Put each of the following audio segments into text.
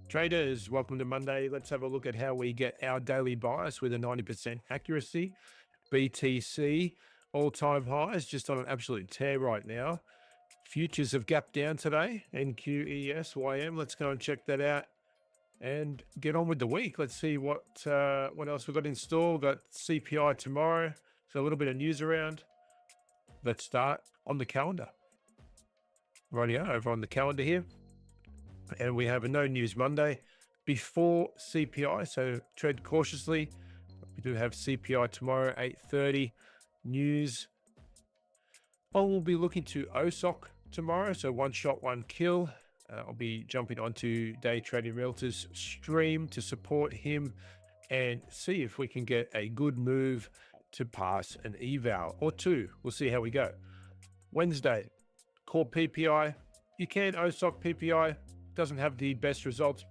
Traders, welcome to Monday. Let's have a look at how we get our daily bias with a 90% accuracy. BTC, all-time highs, just on an absolute tear right now. Futures have gapped down today. NQES, YM, let's go and check that out and get on with the week. Let's see what else we've got in store. We've got CPI tomorrow, so a little bit of news around. Let's start on the calendar. Rightio, over on the calendar here. And we have a no news Monday before CPI, so tread cautiously. We do have CPI tomorrow, 8:30 news. I will be looking to OSOC tomorrow, so one shot, one kill. I'll be jumping onto Day Trading Realtor's stream to support him and see if we can get a good move to pass an eval or two. We'll see how we go. Wednesday, core PPI. You can OSOC PPI. Doesn't have the best results.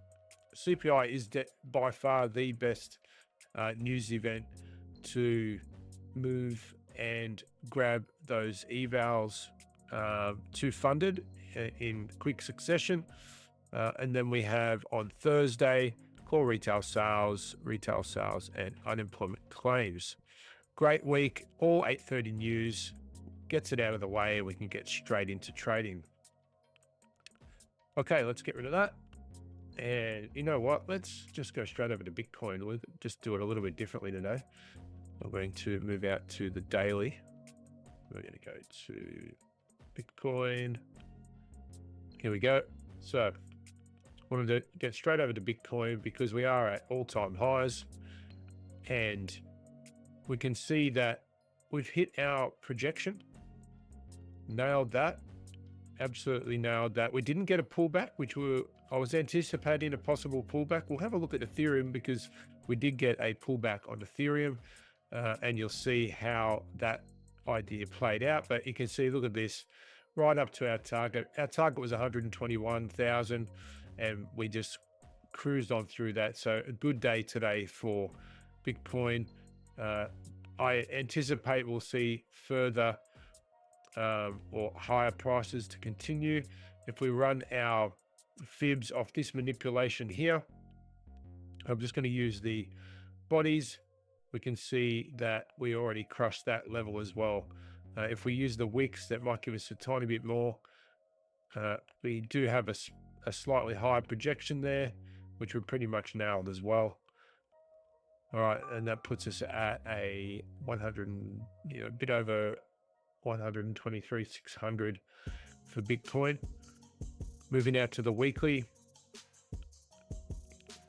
CPI is by far the best news event to move and grab those evals to funded in quick succession. And then we have on Thursday, core retail sales, and unemployment claims. Great week, all 8:30 news, gets it out of the way, and we can get straight into trading. Okay, let's get rid of that. And you know what? Let's just go straight over to Bitcoin. We'll just do it a little bit differently today. I'm going to move out to the daily. We're going to go to Bitcoin. Here we go. So I wanted to get straight over to Bitcoin because we are at all-time highs. And we can see that we've hit our projection. Nailed that. Absolutely nailed that. We didn't get a pullback, I was anticipating a possible pullback. We'll have a look at Ethereum because we did get a pullback on Ethereum, and you'll see how that idea played out. But you can see, look at this, right up to our target. Our target was 121,000, and we just cruised on through that. So a good day today for Bitcoin. I anticipate we'll see further or higher prices to continue. If we run our fibs off this manipulation here, I'm just going to use the bodies. We can see that we already crushed that level as well. If we use the wicks, that might give us a tiny bit more. We do have a slightly higher projection there, which we pretty much nailed as well. All right, and that puts us at a 100, a bit over 123,600 for Bitcoin. Moving out to the weekly,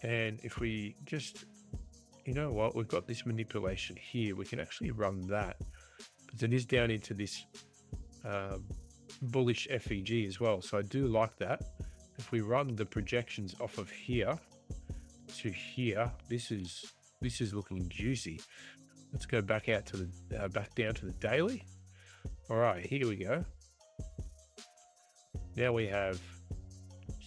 and if we just, you know what, we've got this manipulation here. We can actually run that because it is down into this bullish FEG as well. So I do like that. If we run the projections off of here to here, this is looking juicy. Let's go back out to the back down to the daily. All right, here we go. Now we have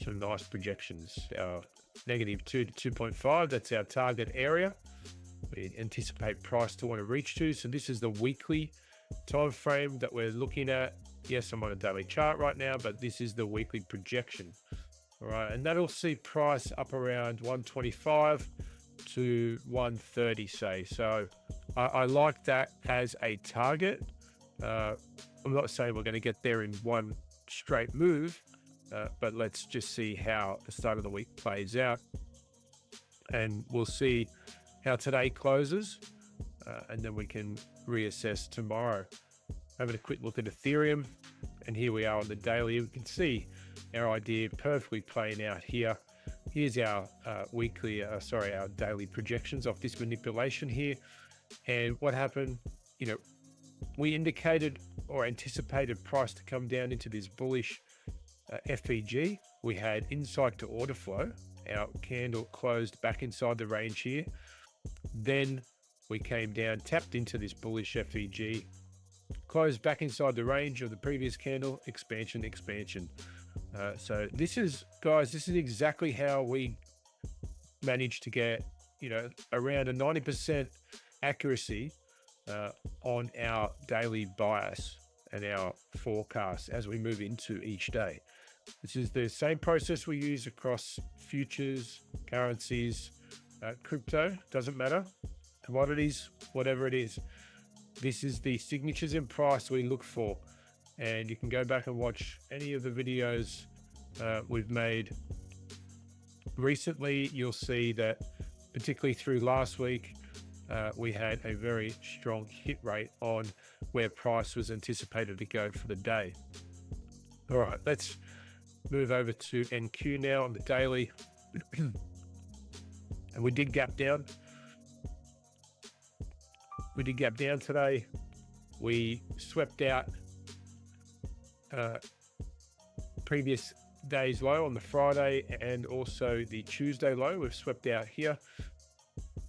some nice projections. Our -2 to 2.5, that's our target area. We anticipate price to want to reach to. So this is the weekly time frame that we're looking at. Yes, I'm on a daily chart right now, but this is the weekly projection. All right, and that'll see price up around 125 to 130, say. So I like that as a target. I'm not saying we're going to get there in one straight move, but let's just see how the start of the week plays out. And we'll see how today closes, and then we can reassess tomorrow. Having a quick look at Ethereum, and here we are on the daily. We can see our idea perfectly playing out here. Here's our our daily projections of this manipulation here. And what happened, we indicated or anticipated price to come down into this bullish FEG. We had insight to order flow. Our candle closed back inside the range here. Then we came down, tapped into this bullish FEG, closed back inside the range of the previous candle, expansion. So this is, guys, this is exactly how we managed to get, around a 90% accuracy on our daily bias and our forecast as we move into each day. This is the same process we use across futures, currencies, crypto, doesn't matter, commodities, whatever it is. This is the signatures in price we look for. And you can go back and watch any of the videos we've made recently. You'll see that, particularly through last week, we had a very strong hit rate on where price was anticipated to go for the day. All right, let's move over to NQ now on the daily. And we did gap down. We did gap down today. We swept out previous day's low on the Friday and also the Tuesday low. We've swept out here.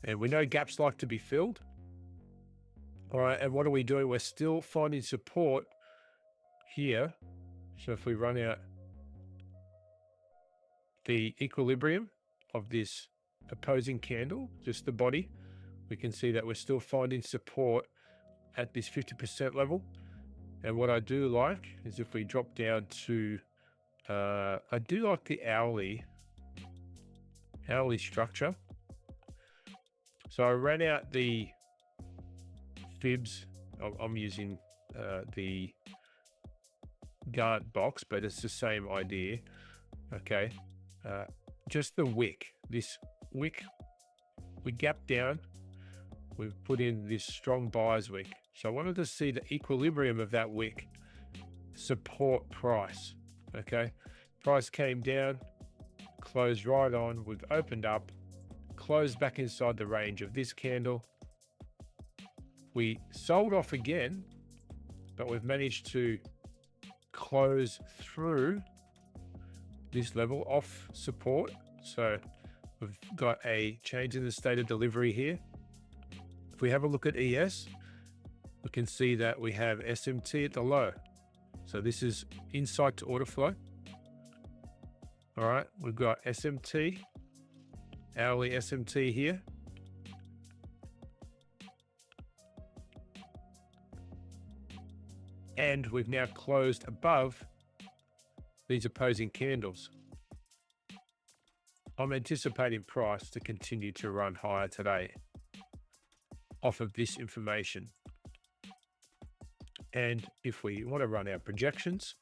And we know gaps like to be filled. All right, and what are we doing? We're still finding support here. So if we run out the equilibrium of this opposing candle, just the body, we can see that we're still finding support at this 50% level. And what I do like is if we drop down to, I do like the hourly structure. So I ran out the fibs. I'm using the Gantt box, but it's the same idea. Okay. Just the wick. This wick, we gap down. We've put in this strong buyer's wick. So I wanted to see the equilibrium of that wick support price. Okay. Price came down, closed right on. We've opened up, closed back inside the range of this candle. We sold off again, but we've managed to close through this level off support. So we've got a change in the state of delivery here. If we have a look at ES, we can see that we have SMT at the low. So this is insight to order flow. All right, we've got SMT, hourly SMT here. And we've now closed above these opposing candles. I'm anticipating price to continue to run higher today off of this information. And if we want to run our projections,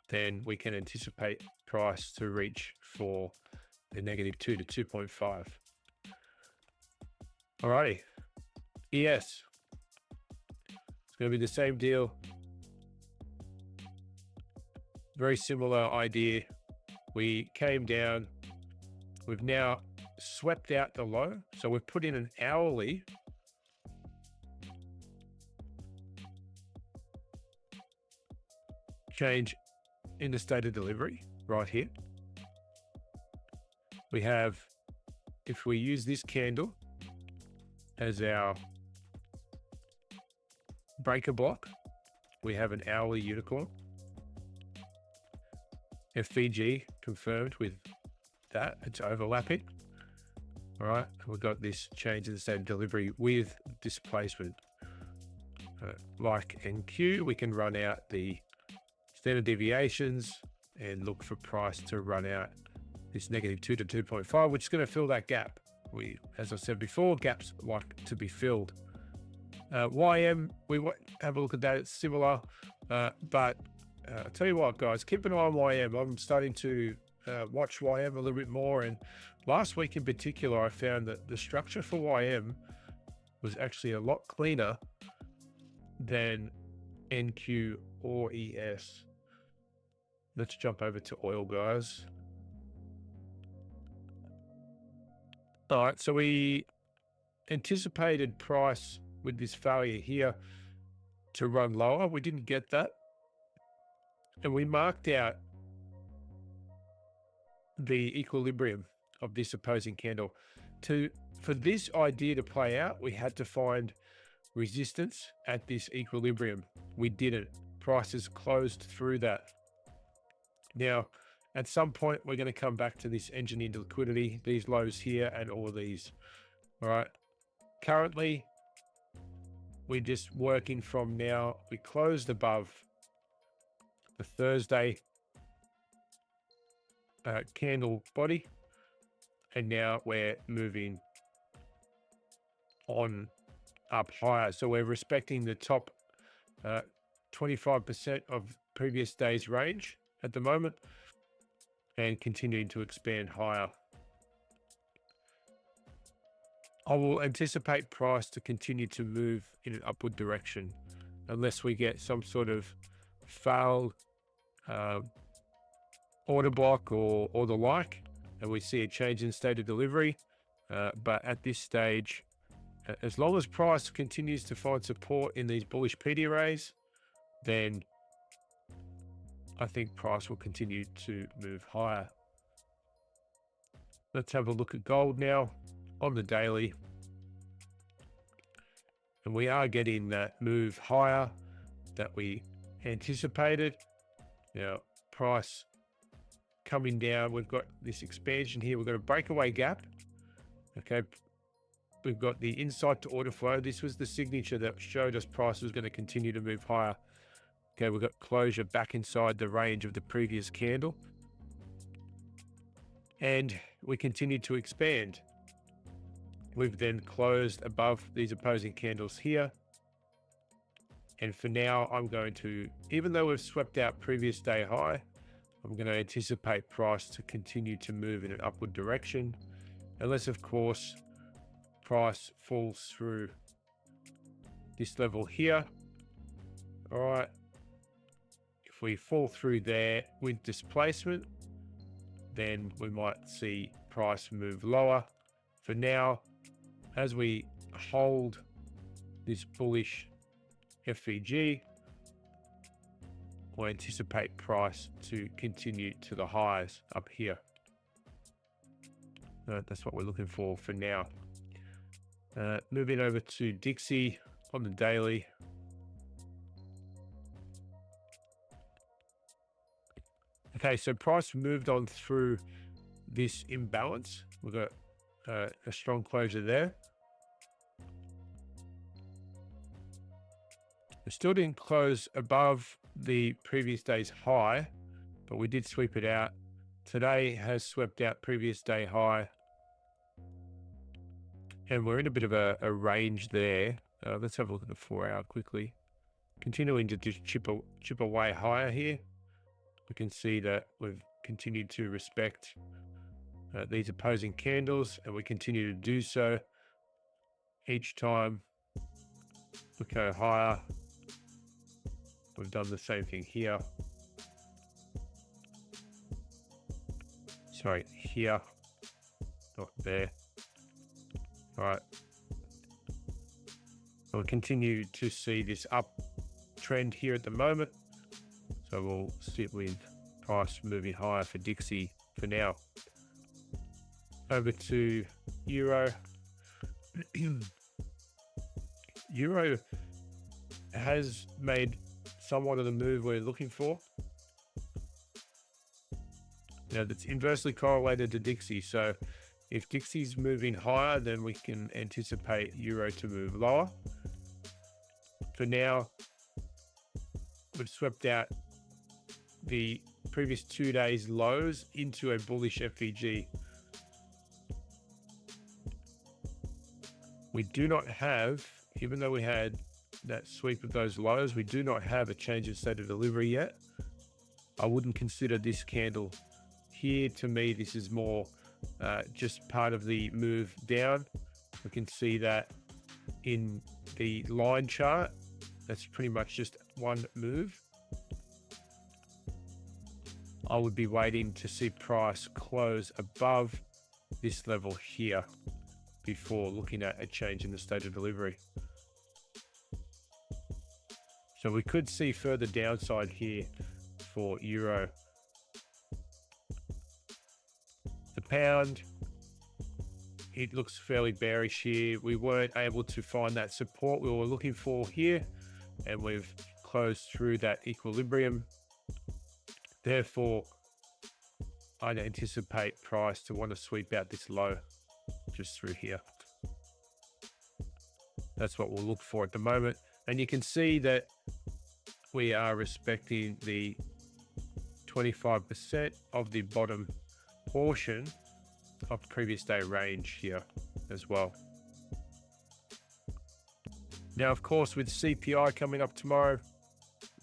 then we can anticipate price to reach for the -2 to 2.5. Alrighty, ES. It's going to be the same deal. Very similar idea. We came down. We've now swept out the low. So we've put in an hourly. Change in the state of delivery right here. We have, if we use this candle as our breaker block, we have an hourly unicorn. FVG confirmed with that, it's overlapping. All right, we've got this change in the state of delivery with displacement. Like NQ, we can run out the standard deviations and look for price to run out this -2 to 2.5, which is going to fill that gap. As I said before, gaps like to be filled. YM, we have a look at that. It's similar, but I'll tell you what, guys, keep an eye on YM. I'm starting to watch YM a little bit more. And last week in particular, I found that the structure for YM was actually a lot cleaner than NQ or ES. Let's jump over to oil, guys. All right, so we anticipated price with this failure here to run lower. We didn't get that. And we marked out the equilibrium of this opposing candle. For this idea to play out, we had to find resistance at this equilibrium. We didn't. Prices closed through that. Now, at some point, we're going to come back to this engineered liquidity, these lows here and all of these. All right. Currently, we're just working from now. We closed above the Thursday candle body, and now we're moving on up higher. So we're respecting the top 25% of previous day's range at the moment and continuing to expand higher. I will anticipate price to continue to move in an upward direction unless we get some sort of failed order block or the like, and we see a change in state of delivery. But at this stage, as long as price continues to find support in these bullish PD arrays, then I think price will continue to move higher. Let's have a look at gold now on the daily. And we are getting that move higher that we anticipated. Now, price coming down, we've got this expansion here. We've got a breakaway gap. Okay, we've got the insight to order flow. This was the signature that showed us price was going to continue to move higher. Okay, we've got closure back inside the range of the previous candle. And we continue to expand. We've then closed above these opposing candles here. And for now, I'm going to, even though we've swept out previous day high, I'm going to anticipate price to continue to move in an upward direction. Unless, of course, price falls through this level here. All right. If we fall through there with displacement, then we might see price move lower. For now, as we hold this bullish FVG, we'll anticipate price to continue to the highs up here. That's what we're looking for now. Moving over to Dixie on the daily. Okay, so price moved on through this imbalance. We've got a strong closure there. We still didn't close above the previous day's high, but we did sweep it out. Today has swept out previous day high. And we're in a bit of a range there. Let's have a look at the 4 hour quickly. Continuing to just chip away higher here. We can see that we've continued to respect these opposing candles, and we continue to do so each time we go higher. We've done the same thing here. Sorry, here, not there. All right. We'll continue to see this uptrend here at the moment. So we'll sit with price moving higher for Dixie for now. Over to Euro. Euro has made somewhat of the move we're looking for. Now that's inversely correlated to Dixie. So if Dixie's moving higher, then we can anticipate Euro to move lower. For now, we've swept out the previous 2 days lows into a bullish FVG. We do not have, even though we had that sweep of those lows, we do not have a change in state of delivery yet. I wouldn't consider this candle here. To me, this is more just part of the move down. We can see that in the line chart. That's pretty much just one move. I would be waiting to see price close above this level here before looking at a change in the state of delivery. So we could see further downside here for Euro. The pound, it looks fairly bearish here. We weren't able to find that support we were looking for here, and we've closed through that equilibrium. Therefore, I'd anticipate price to want to sweep out this low just through here. That's what we'll look for at the moment. And you can see that we are respecting the 25% of the bottom portion of the previous day range here as well. Now, of course, with CPI coming up tomorrow,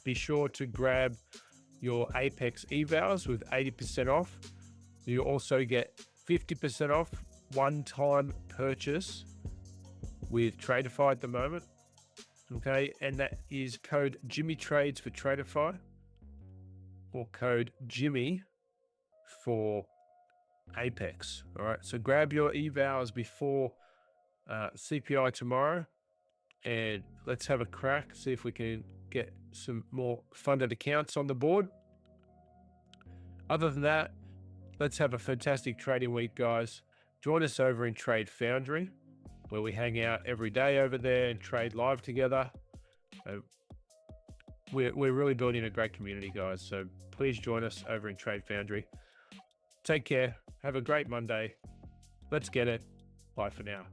be sure to grab your Apex evals with 80% off. You also get 50% off one-time purchase with Tradeify at the moment. Okay, and that is code Jimmy Trades for Tradeify, or code Jimmy for Apex. All right, so grab your evals before CPI tomorrow, and let's have a crack, see if we can get some more funded accounts on the board. Other than that, let's have a fantastic trading week, guys. Join us over in Trade Foundry, where we hang out every day over there and trade live together. We're really building a great community, guys. So please join us over in Trade Foundry. Take care. Have a great Monday. Let's get it. Bye for now.